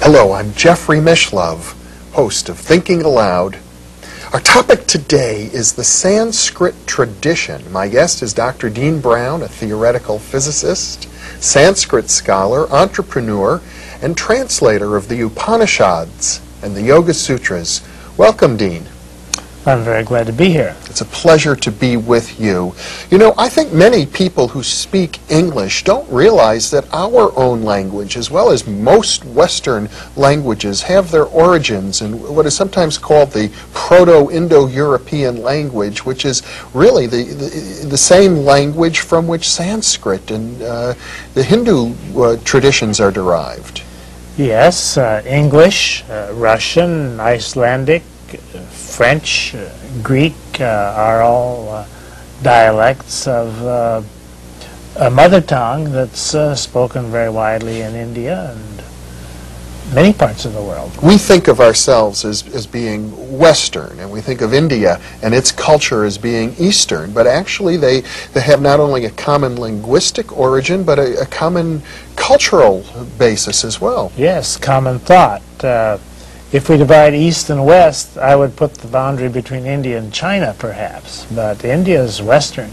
Hello, I'm Jeffrey Mishlove, host of Thinking Aloud. Our topic today is the Sanskrit tradition. My guest is Dr. Dean Brown, a theoretical physicist, Sanskrit scholar, entrepreneur, and translator of the Upanishads and the Yoga Sutras. Welcome, Dean. I'm very glad to be here. It's a pleasure to be with you. You know, I think many people who speak English don't realize that our own language, as well as most Western languages, have their origins in what is sometimes called the Proto-Indo-European language, which is really the same language from which Sanskrit and the Hindu traditions are derived. Yes, English, Russian, Icelandic, French, Greek are all dialects of a mother tongue that's spoken very widely in India and many parts of the world. We think of ourselves as being Western, and we think of India and its culture as being Eastern, but actually they have not only a common linguistic origin, but a common cultural basis as well. Yes, common thought. If we divide East and West, I would put the boundary between India and China, perhaps. But India is Western,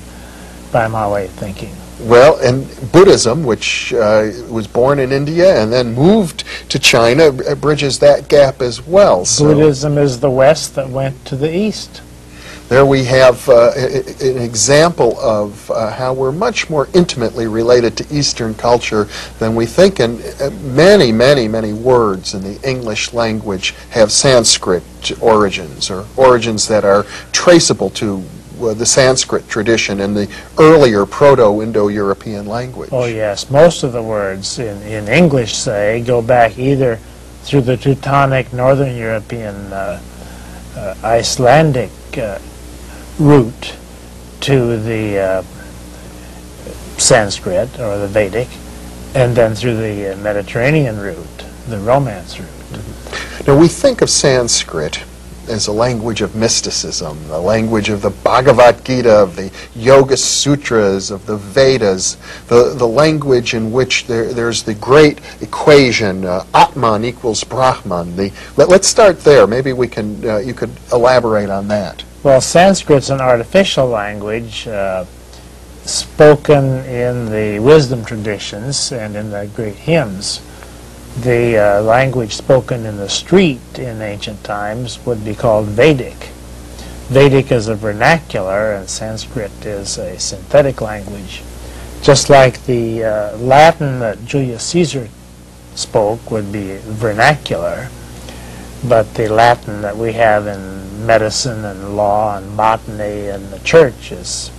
by my way of thinking. Well, and Buddhism, which was born in India and then moved to China, bridges that gap as well. So Buddhism is the West that went to the East. There we have an example of how we're much more intimately related to Eastern culture than we think, and many, many, many words in the English language have Sanskrit origins, or origins that are traceable to the Sanskrit tradition and the earlier Proto-Indo-European language. Oh yes, most of the words in English, say, go back either through the Teutonic Northern European Icelandic route to the Sanskrit or the Vedic, and then through the Mediterranean route, the Romance route. Mm-hmm. Now we think of Sanskrit as a language of mysticism, the language of the Bhagavad Gita, of the Yoga Sutras, of the Vedas, the language in which there's the great equation, atman equals brahman. Let's start there. Maybe we can, you could elaborate on that. Well, Sanskrit's an artificial language spoken in the wisdom traditions and in the great hymns. The language spoken in the street in ancient times would be called Vedic. Vedic is a vernacular, and Sanskrit is a synthetic language. Just like the Latin that Julius Caesar spoke would be vernacular, but the Latin that we have in medicine and law and botany and the church is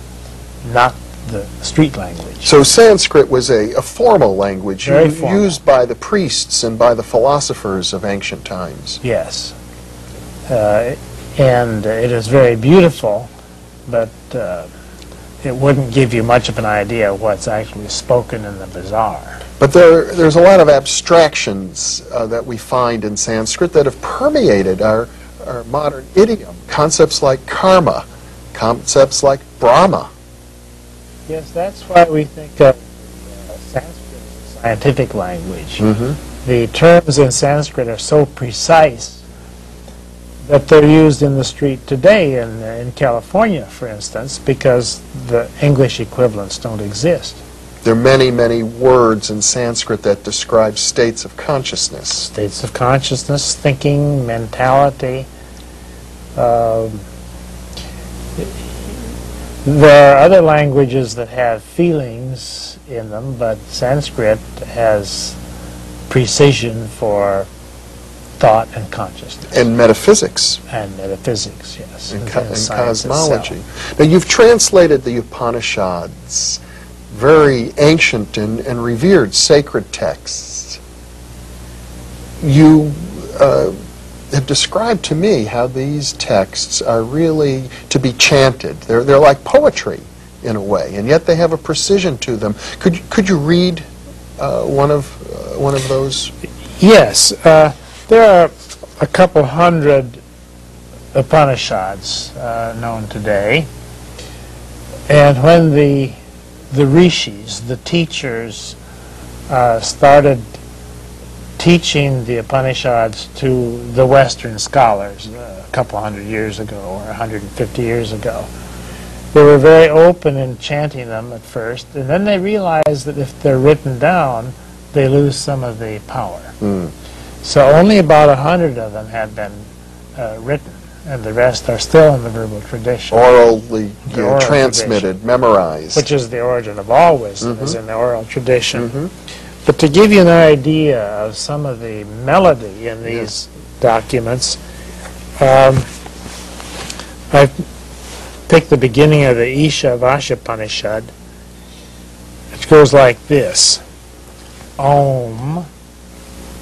not the street language. So Sanskrit was a formal language formal. Used by the priests and by the philosophers of ancient times. Yes. And it is very beautiful, but it wouldn't give you much of an idea of what's actually spoken in the bazaar. But there's a lot of abstractions that we find in Sanskrit that have permeated our modern idiom. Concepts like karma, concepts like Brahma. Yes, that's why we think of Sanskrit as a scientific language. Mm-hmm. The terms in Sanskrit are so precise that they're used in the street today in California, for instance, because the English equivalents don't exist. There are many, many words in Sanskrit that describe states of consciousness. States of consciousness, thinking, mentality. There are other languages that have feelings in them, but Sanskrit has precision for thought and consciousness. And metaphysics. And metaphysics, yes. And cosmology. Itself. Now you've translated the Upanishads, very ancient and revered sacred texts. You have described to me how these texts are really to be chanted. They're like poetry in a way, and yet they have a precision to them. Could you read one of those? Yes, there are a couple hundred Upanishads known today, and when the rishis, the teachers, started teaching the Upanishads to the Western scholars a couple hundred years ago or 150 years ago. They were very open in chanting them at first, and then they realized that if they're written down, they lose some of the power. So only about 100 of them have been written, and the rest are still in the verbal tradition. Orally Oral transmitted, tradition, memorized. which is the origin of all wisdom, is in the oral tradition. But to give you an idea of some of the melody in these documents, I've picked the beginning of the Isha Vashapanishad, which goes like this. Om,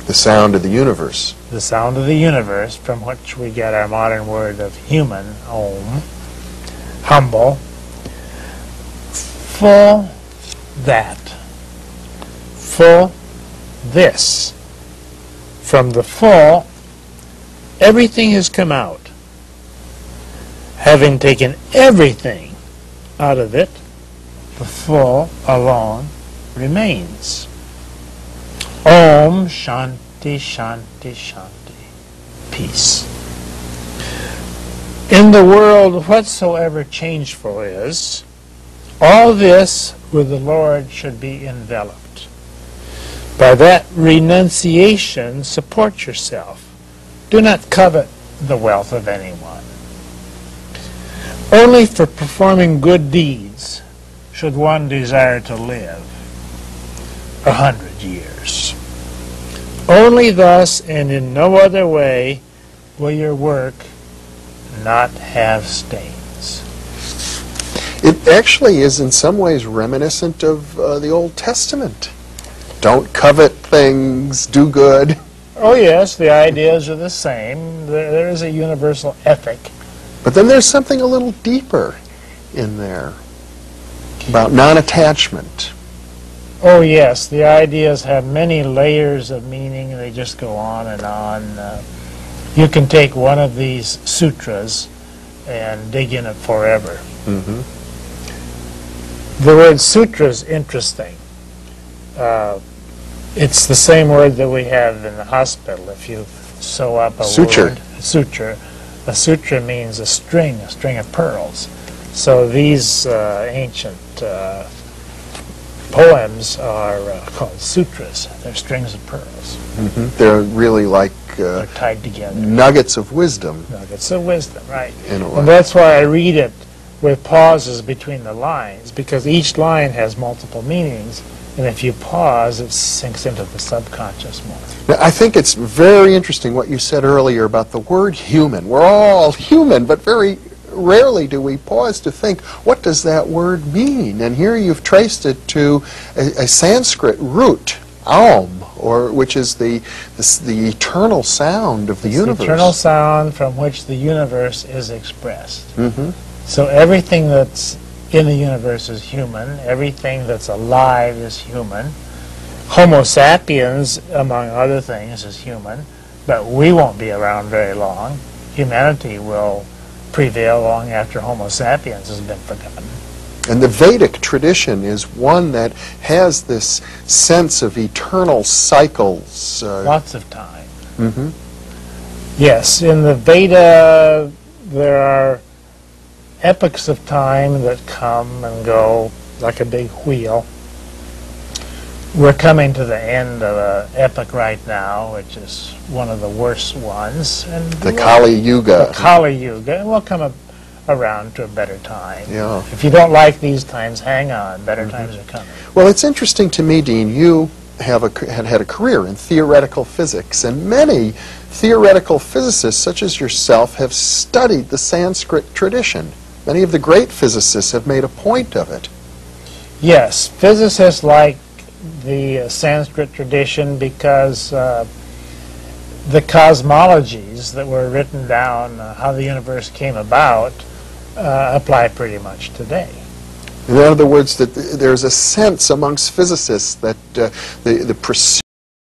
the sound of the universe. the sound of the universe, from which we get our modern word of human, Om. Humble. Full that. Full this. From the full, everything has come out. Having taken everything out of it, the full alone remains. Om Shanti Shanti Shanti. Peace. In the world whatsoever changeful is, all this with the Lord should be enveloped. By that renunciation, support yourself. Do not covet the wealth of anyone. Only for performing good deeds should one desire to live 100 years. Only thus and in no other way will your work not have stains. It actually is in some ways reminiscent of the Old Testament. Don't covet things, do good. Oh yes, the ideas are the same. There is a universal ethic. But then there's something a little deeper in there about non-attachment. Oh yes, the ideas have many layers of meaning. They just go on and on. You can take one of these sutras and dig in it forever. The word sutra is interesting. It's the same word that we have in the hospital. If you sew up a Suture. word, suture, a sutra means a string of pearls. So these ancient poems are called sutras. They're strings of pearls. They're really like They're tied together. nuggets of wisdom. Nuggets of wisdom, right. In a way. And that's why I read it with pauses between the lines, because each line has multiple meanings, and if you pause, it sinks into the subconscious more. Now, I think it's very interesting what you said earlier about the word human. We're all human, but very rarely do we pause to think, what does that word mean? And here you've traced it to a Sanskrit root, Aum, or which is the eternal sound of the universe. The eternal sound from which the universe is expressed. So everything that's in the universe is human. Everything that's alive is human. Homo sapiens, among other things, is human. But we won't be around very long. Humanity will prevail long after Homo sapiens has been forgotten. And the Vedic tradition is one that has this sense of eternal cycles. Lots of time. Yes, in the Veda there are epochs of time that come and go like a big wheel. We're coming to the end of an epoch right now, which is one of the worst ones. And The Kali Yuga. The Kali Yuga. And we'll come around to a better time. Yeah. If you don't like these times, hang on. Better times are coming. Well, it's interesting to me, Dean, you had had a career in theoretical physics, and many theoretical physicists, such as yourself, have studied the Sanskrit tradition. Many of the great physicists have made a point of it. Yes, physicists like the Sanskrit tradition because the cosmologies that were written down, how the universe came about, apply pretty much today. In other words, that there's a sense amongst physicists that the pursuit